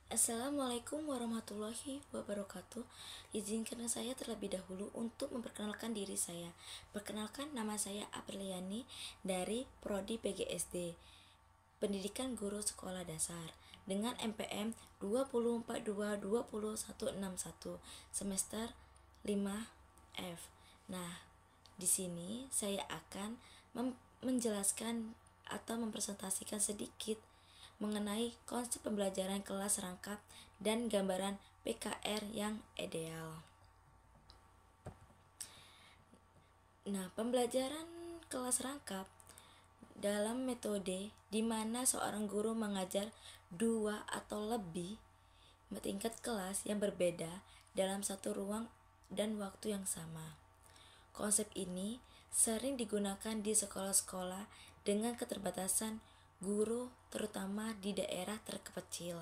Assalamualaikum warahmatullahi wabarakatuh. Izinkan saya terlebih dahulu untuk memperkenalkan diri saya. Perkenalkan, nama saya Apriliani dari Prodi PGSD, Pendidikan Guru Sekolah Dasar, dengan MPM 2042-20161 semester 5F. Nah, di sini saya akan menjelaskan atau mempresentasikan sedikit mengenai konsep pembelajaran kelas rangkap dan gambaran PKR yang ideal. Nah, pembelajaran kelas rangkap dalam metode di mana seorang guru mengajar dua atau lebih tingkat kelas yang berbeda dalam satu ruang dan waktu yang sama. Konsep ini sering digunakan di sekolah-sekolah dengan keterbatasan guru, terutama di daerah terkecil.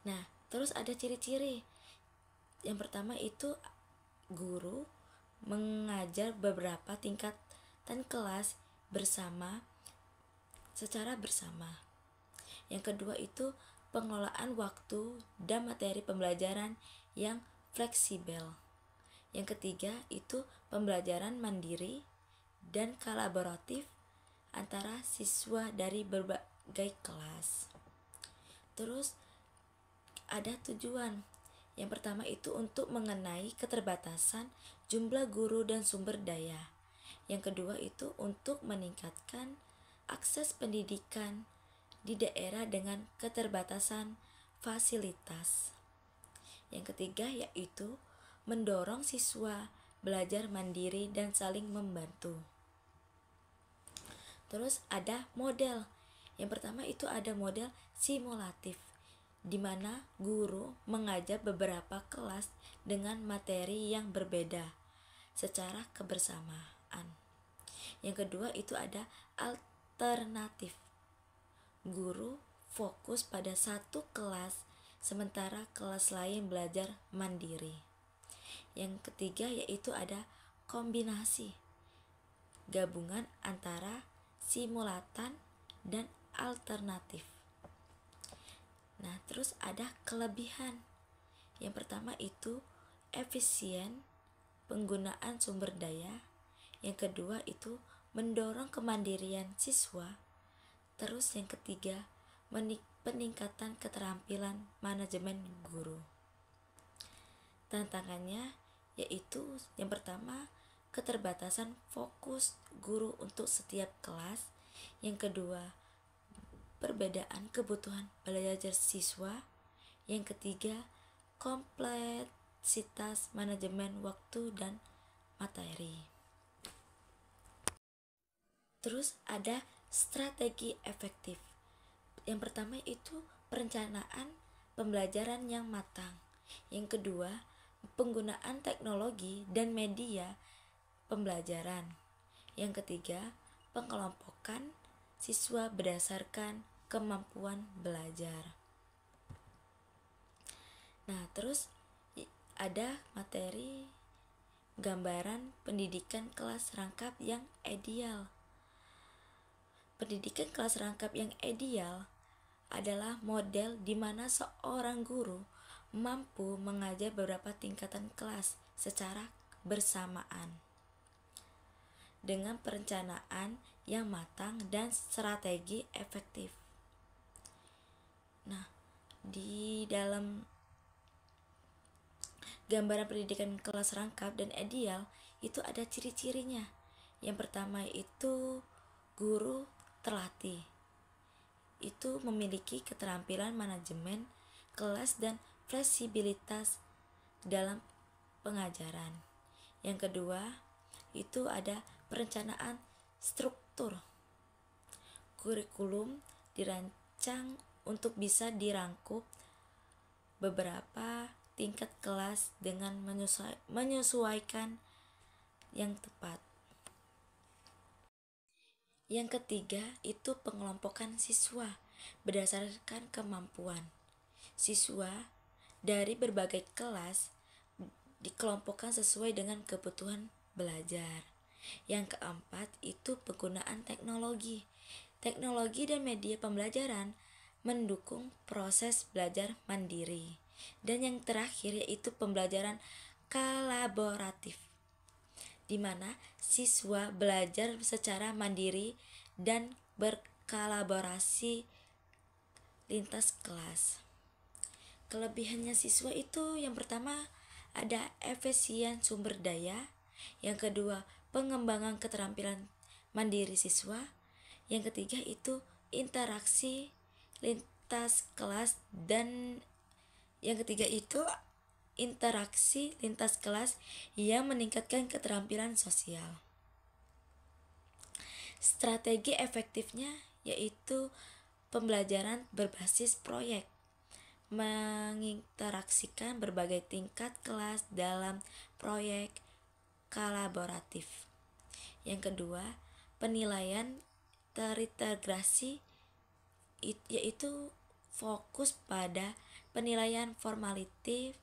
Nah, terus ada ciri-ciri. Yang pertama itu guru mengajar beberapa tingkatan kelas secara bersama. Yang kedua itu pengelolaan waktu dan materi pembelajaran yang fleksibel. Yang ketiga itu pembelajaran mandiri dan kolaboratif antara siswa dari berbagai kelas. Terus ada tujuan. Yang pertama itu untuk mengenai keterbatasan jumlah guru dan sumber daya. Yang kedua itu untuk meningkatkan akses pendidikan di daerah dengan keterbatasan fasilitas. Yang ketiga yaitu mendorong siswa belajar mandiri dan saling membantu. Terus ada model. Yang pertama itu ada model simulatif, di mana guru mengajar beberapa kelas dengan materi yang berbeda secara kebersamaan. Yang kedua itu ada alternatif. Guru fokus pada satu kelas sementara kelas lain belajar mandiri. Yang ketiga yaitu ada kombinasi, gabungan antara simulatan dan alternatif. Nah, terus ada kelebihan. Yang pertama itu efisien penggunaan sumber daya. Yang kedua itu mendorong kemandirian siswa. Terus yang ketiga peningkatan keterampilan manajemen guru. Tantangannya yaitu yang pertama keterbatasan fokus guru untuk setiap kelas. Yang kedua, perbedaan kebutuhan belajar siswa. Yang ketiga, kompleksitas manajemen waktu dan materi. Terus ada strategi efektif. Yang pertama itu perencanaan pembelajaran yang matang. Yang kedua, penggunaan teknologi dan media pembelajaran. Yang ketiga, pengelompokan siswa berdasarkan kemampuan belajar. Nah, terus ada materi gambaran pendidikan kelas rangkap yang ideal. Pendidikan kelas rangkap yang ideal adalah model di mana seorang guru mampu mengajar beberapa tingkatan kelas secara bersamaan dengan perencanaan yang matang dan strategi efektif. Nah, di dalam gambaran pendidikan kelas rangkap dan ideal itu ada ciri-cirinya. Yang pertama itu guru terlatih. Itu memiliki keterampilan manajemen kelas dan fleksibilitas dalam pengajaran. Yang kedua, itu ada perencanaan struktur. Kurikulum dirancang untuk bisa dirangkup beberapa tingkat kelas dengan menyesuaikan yang tepat. Yang ketiga itu pengelompokan siswa berdasarkan kemampuan. Siswa dari berbagai kelas dikelompokkan sesuai dengan kebutuhan belajar. Yang keempat itu penggunaan teknologi. Teknologi dan media pembelajaran mendukung proses belajar mandiri. Dan yang terakhir yaitu pembelajaran kolaboratif, di mana siswa belajar secara mandiri dan berkolaborasi lintas kelas. Kelebihannya siswa itu yang pertama ada efisien sumber daya, yang kedua pengembangan keterampilan mandiri siswa, yang ketiga itu interaksi lintas kelas, dan yang ketiga itu interaksi lintas kelas yang meningkatkan keterampilan sosial. Strategi efektifnya yaitu pembelajaran berbasis proyek, menginteraksikan berbagai tingkat kelas dalam proyek kolaboratif. Yang kedua, penilaian terintegrasi, yaitu fokus pada penilaian formatif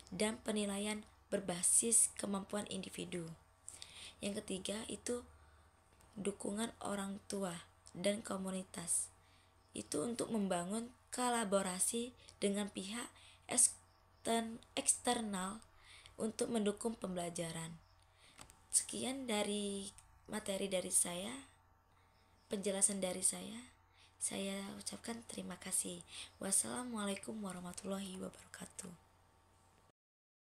dan penilaian berbasis kemampuan individu. Yang ketiga itu dukungan orang tua dan komunitas, itu untuk membangun kolaborasi dengan pihak eksternal untuk mendukung pembelajaran. Sekian dari materi dari saya, penjelasan dari saya. Saya ucapkan terima kasih. Wassalamualaikum warahmatullahi wabarakatuh.